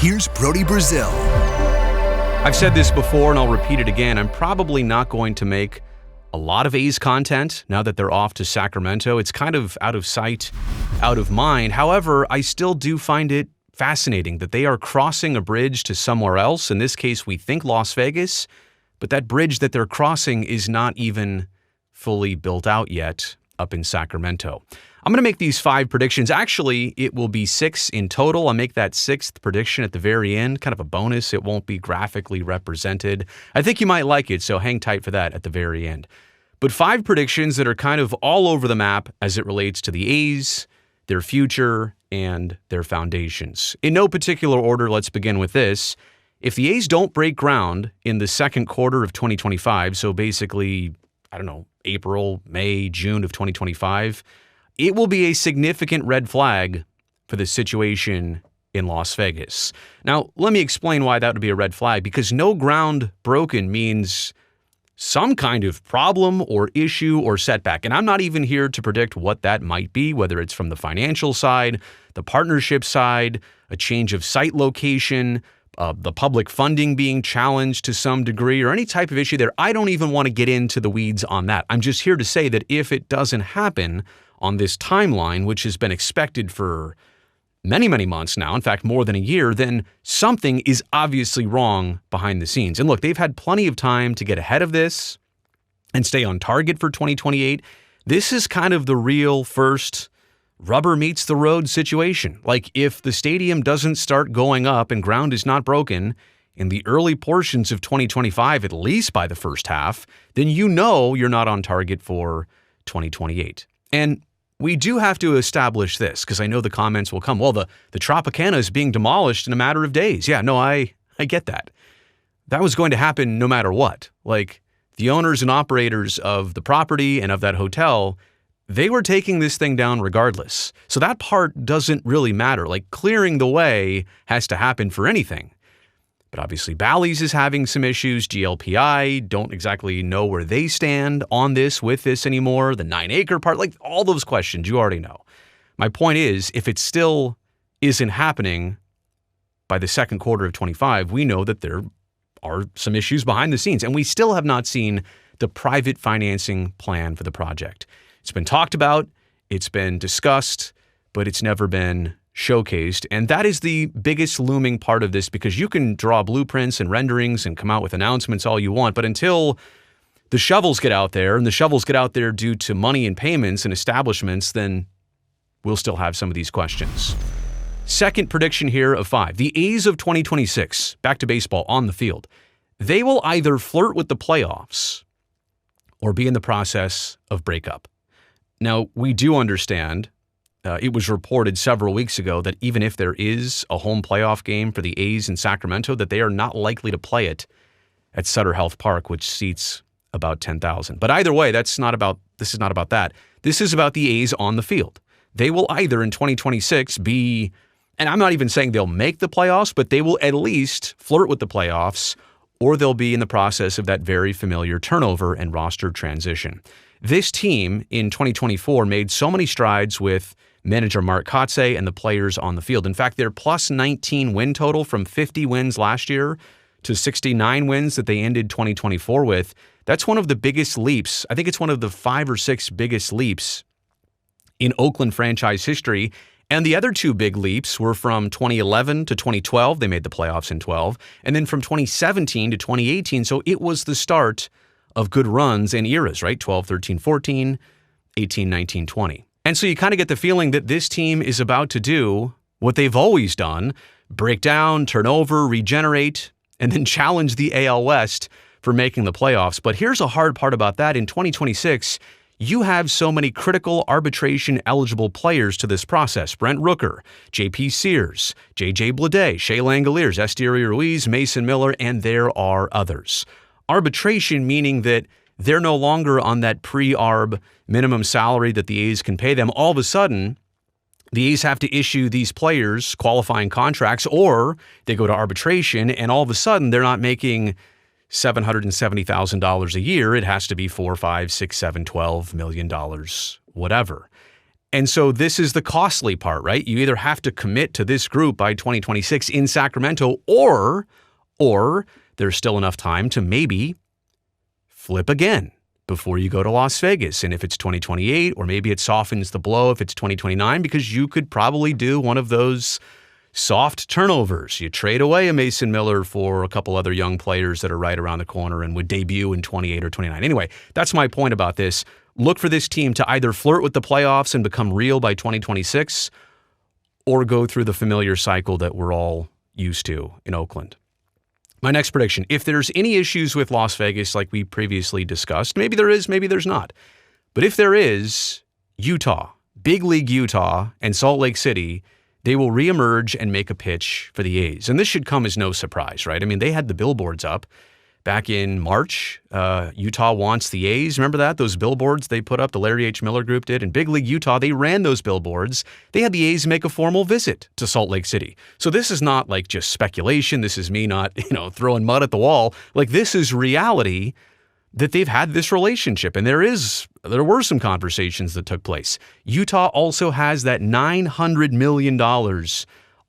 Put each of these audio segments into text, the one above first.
Here's Brody Brazil. I've said this before and I'll repeat it again. I'm probably not going to make a lot of A's content now that they're off to Sacramento. It's kind of out of sight, out of mind. However, I still do find it fascinating that they are crossing a bridge to somewhere else. In this case, we think Las Vegas, but that bridge that they're crossing is not even fully built out yet up in Sacramento. I'm going to make these 5 predictions. Actually, it will be 6 in total. I'll make that 6th prediction at the very end, kind of a bonus. It won't be graphically represented. I think you might like it, so hang tight for that at the very end. But 5 predictions that are kind of all over the map as it relates to the A's, their future, and their foundations. In no particular order, let's begin with this. If the A's don't break ground in the second quarter of 2025, so basically, April, May, June of 2025, it will be a significant red flag for the situation in Las Vegas. Now, let me explain why that would be a red flag, because no ground broken means some kind of problem or issue or setback. And I'm not even here to predict what that might be, whether it's from the financial side, the partnership side, a change of site location, the public funding being challenged to some degree, or any type of issue there. I don't even want to get into the weeds on that. I'm just here to say that if it doesn't happen on this timeline, which has been expected for many, many months now, in fact, more than a year, then something is obviously wrong behind the scenes. And look, they've had plenty of time to get ahead of this and stay on target for 2028. This is kind of the real first rubber meets the road situation. Like, if the stadium doesn't start going up and ground is not broken in the early portions of 2025, at least by the first half, then you know you're not on target for 2028. And we do have to establish this, because I know the comments will come, well, the Tropicana is being demolished in a matter of days. Yeah, no, I get that. That was going to happen no matter what. Like, the owners and operators of the property and of that hotel, they were taking this thing down regardless. So that part doesn't really matter. Like, clearing the way has to happen for anything. But obviously Bally's is having some issues. GLPI don't exactly know where they stand on this, with this anymore. The 9-acre part, like all those questions you already know. My point is, if it still isn't happening by the second quarter of 25, we know that there are some issues behind the scenes, and we still have not seen the private financing plan for the project. It's been talked about, it's been discussed, but it's never been showcased. And that is the biggest looming part of this, because you can draw blueprints and renderings and come out with announcements all you want, but until the shovels get out there, and the shovels get out there due to money and payments and establishments, then we'll still have some of these questions. Second prediction here of 5. The A's of 2026, back to baseball on the field, they will either flirt with the playoffs or be in the process of breakup. Now, we do understand, it was reported several weeks ago that even if there is a home playoff game for the A's in Sacramento, that they are not likely to play it at Sutter Health Park, which seats about 10,000. But either way, this is not about that. This is about the A's on the field. They will either in 2026 be, and I'm not even saying they'll make the playoffs, but they will at least flirt with the playoffs, or they'll be in the process of that very familiar turnover and roster transition. This team in 2024 made so many strides with manager Mark Kotsay and the players on the field. In fact, their plus 19 win total from 50 wins last year to 69 wins that they ended 2024 with, that's one of the biggest leaps. I think it's one of the 5 or 6 biggest leaps in Oakland franchise history. And the other 2 big leaps were from 2011 to 2012. They made the playoffs in 12. And then from 2017 to 2018. So it was the start of good runs and eras, right? 12, 13, 14, 18, 19, 20. And so you kind of get the feeling that this team is about to do what they've always done: break down, turn over, regenerate, and then challenge the AL West for making the playoffs. But here's a hard part about that. In 2026, you have so many critical arbitration-eligible players to this process: Brent Rooker, J.P. Sears, J.J. Bleday, Shea Langoliers, Esteury Ruiz, Mason Miller, and there are others. Arbitration meaning that they're no longer on that pre-arb minimum salary that the A's can pay them. All of a sudden, the A's have to issue these players qualifying contracts, or they go to arbitration, and all of a sudden they're not making $770,000 a year. It has to be $4, $5, $6, $7, $12 million, whatever. And so this is the costly part, right? You either have to commit to this group by 2026 in Sacramento, or there's still enough time to maybe flip again before you go to Las Vegas. And if it's 2028, or maybe it softens the blow if it's 2029, because you could probably do one of those soft turnovers. You trade away a Mason Miller for a couple other young players that are right around the corner and would debut in 28 or 29. Anyway, that's my point about this. Look for this team to either flirt with the playoffs and become real by 2026, or go through the familiar cycle that we're all used to in Oakland. My next prediction, if there's any issues with Las Vegas like we previously discussed, maybe there is, maybe there's not. But if there is, Utah, Big League Utah and Salt Lake City, they will reemerge and make a pitch for the A's. And this should come as no surprise, right? I mean, they had the billboards up back in March. Utah wants the A's. Remember that? Those billboards they put up, the Larry H. Miller Group did. In Big League Utah, they ran those billboards. They had the A's make a formal visit to Salt Lake City. So this is not like just speculation. This is me not, throwing mud at the wall. Like, this is reality that they've had this relationship. And there were some conversations that took place. Utah also has that $900 million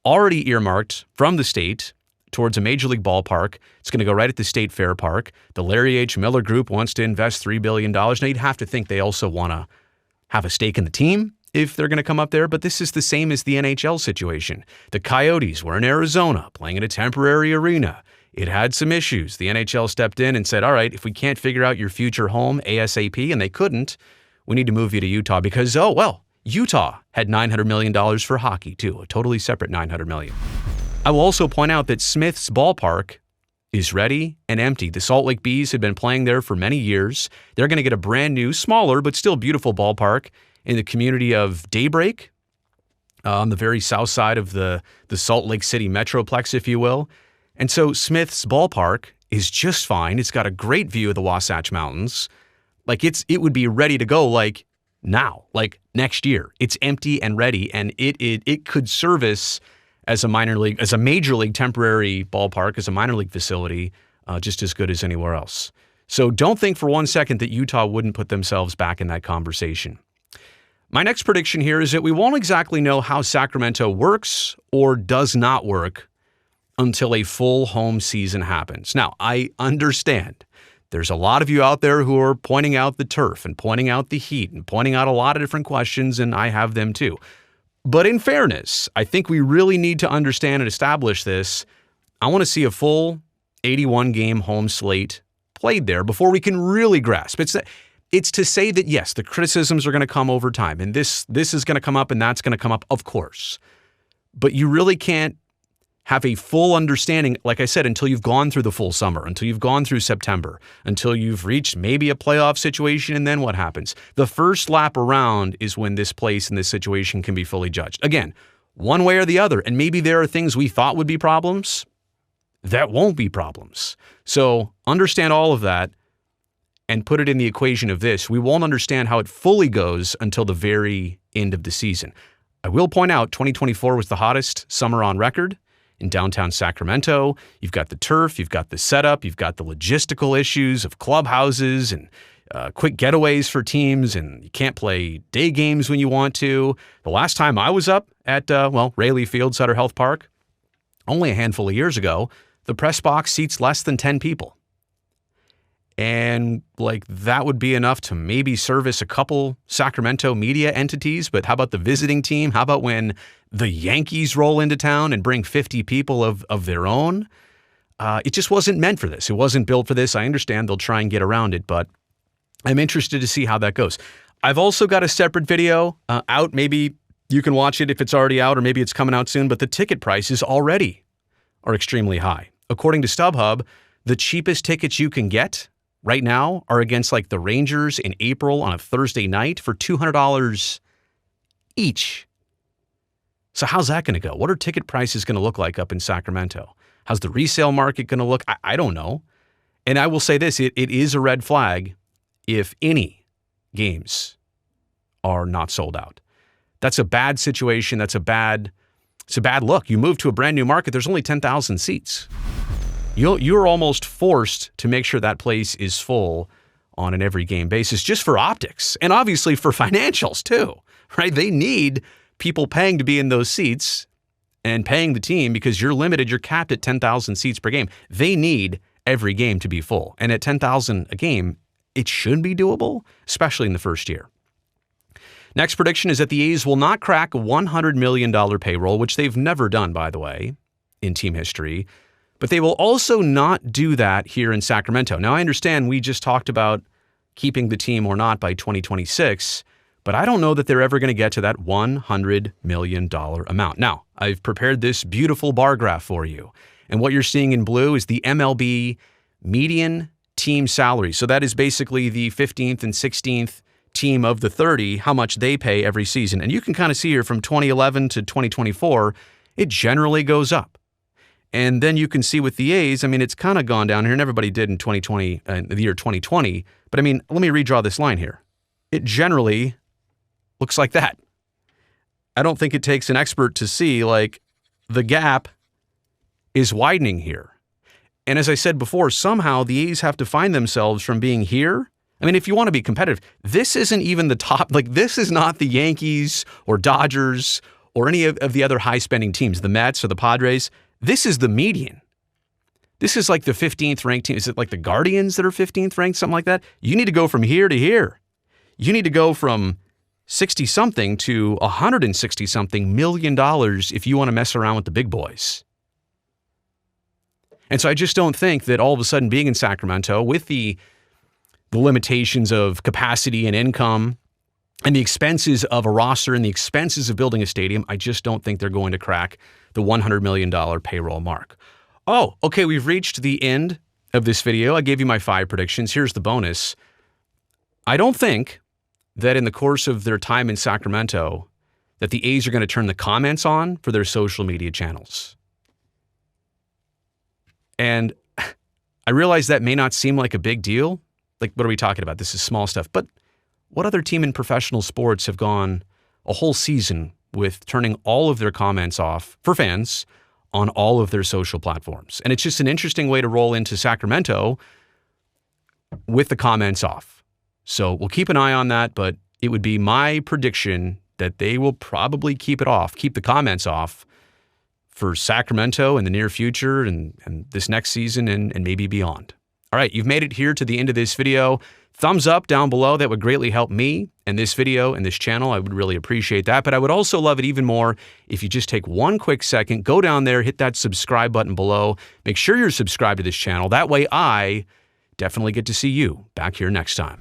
already earmarked from the state towards a major league ballpark. It's going to go right at the State Fair Park. The Larry H. Miller Group wants to invest $3 billion. Now, you'd have to think they also want to have a stake in the team if they're going to come up there, but this is the same as the NHL situation. The Coyotes were in Arizona playing in a temporary arena. It had some issues. The NHL stepped in and said, all right, if we can't figure out your future home ASAP, and they couldn't, we need to move you to Utah because, Utah had $900 million for hockey too, a totally separate $900 million. I will also point out that Smith's ballpark is ready and empty. The Salt Lake Bees had been playing there for many years. They're going to get a brand new, smaller, but still beautiful ballpark in the community of Daybreak, on the very south side of the Salt Lake City Metroplex, if you will. And so Smith's ballpark is just fine. It's got a great view of the Wasatch Mountains. Like, it would be ready to go like now, like next year. It's empty and ready, and it could service as a major league temporary ballpark, as a minor league facility, just as good as anywhere else. So don't think for one second that Utah wouldn't put themselves back in that conversation. My next prediction here is that we won't exactly know how Sacramento works or does not work until a full home season happens. Now, I understand there's a lot of you out there who are pointing out the turf and pointing out the heat and pointing out a lot of different questions, and I have them too. But in fairness, I think we really need to understand and establish this. I want to see a full 81-game home slate played there before we can really grasp. It's to say that, yes, the criticisms are going to come over time, and this is going to come up and that's going to come up, of course. But you really can't have a full understanding, like I said, until you've gone through the full summer, until you've gone through September, until you've reached maybe a playoff situation, and then what happens? The first lap around is when this place and this situation can be fully judged. Again, one way or the other, and maybe there are things we thought would be problems that won't be problems. So understand all of that and put it in the equation of this. We won't understand how it fully goes until the very end of the season. I will point out 2024 was the hottest summer on record in downtown Sacramento. You've got the turf, you've got the setup, you've got the logistical issues of clubhouses and quick getaways for teams, and you can't play day games when you want to. The last time I was up at, Rayleigh Field, Sutter Health Park, only a handful of years ago, the press box seats less than 10 people. And that would be enough to maybe service a couple Sacramento media entities. But how about the visiting team? How about when the Yankees roll into town and bring 50 people of their own? It just wasn't meant for this. It wasn't built for this. I understand they'll try and get around it, but I'm interested to see how that goes. I've also got a separate video out. Maybe you can watch it if it's already out, or maybe it's coming out soon, but the ticket prices already are extremely high. According to StubHub, the cheapest tickets you can get right now are against the Rangers in April on a Thursday night for $200 each. So how's that going to go? What are ticket prices going to look like up in Sacramento? How's the resale market going to look? I don't know. And I will say this, it is a red flag if any games are not sold out. That's a bad situation. It's a bad look. You move to a brand new market, there's only 10,000 seats. You're almost forced to make sure that place is full on an every game basis, just for optics and obviously for financials too, right? They need people paying to be in those seats and paying the team because you're limited. You're capped at 10,000 seats per game. They need every game to be full. And at 10,000 a game, it should be doable, especially in the first year. Next prediction is that the A's will not crack a $100 million payroll, which they've never done, by the way, in team history. But they will also not do that here in Sacramento. Now, I understand we just talked about keeping the team or not by 2026, but I don't know that they're ever going to get to that $100 million amount. Now, I've prepared this beautiful bar graph for you. And what you're seeing in blue is the MLB median team salary. So that is basically the 15th and 16th team of the 30, how much they pay every season. And you can kind of see here from 2011 to 2024, it generally goes up. And then you can see with the A's, I mean, it's kind of gone down here, and everybody did in 2020, the year 2020. But I mean, let me redraw this line here. It generally looks like that. I don't think it takes an expert to see, like, the gap is widening here. And as I said before, somehow the A's have to find themselves from being here. I mean, if you want to be competitive, this isn't even the top, like, this is not the Yankees or Dodgers or any of the other high-spending teams, the Mets or the Padres. This is the median. This is like the 15th ranked team. Is it like the Guardians that are 15th ranked, something like that? You need to go from here to here. You need to go from 60-something to $160-something million if you want to mess around with the big boys. And so I just don't think that all of a sudden being in Sacramento with the limitations of capacity and income and the expenses of a roster and the expenses of building a stadium, I just don't think they're going to crack the $100 million payroll mark. Oh, okay, we've reached the end of this video. I gave you my 5 predictions. Here's the bonus. I don't think that in the course of their time in Sacramento that the A's are going to turn the comments on for their social media channels. And I realize that may not seem like a big deal. Like, what are we talking about? This is small stuff. But what other team in professional sports have gone a whole season with turning all of their comments off for fans on all of their social platforms? And it's just an interesting way to roll into Sacramento with the comments off. So we'll keep an eye on that, but it would be my prediction that they will probably keep it off, keep the comments off for Sacramento in the near future and this next season and maybe beyond. All right, you've made it here to the end of this video. Thumbs up down below. That would greatly help me and this video and this channel. I would really appreciate that. But I would also love it even more if you just take one quick second, go down there, hit that subscribe button below. Make sure you're subscribed to this channel. That way I definitely get to see you back here next time.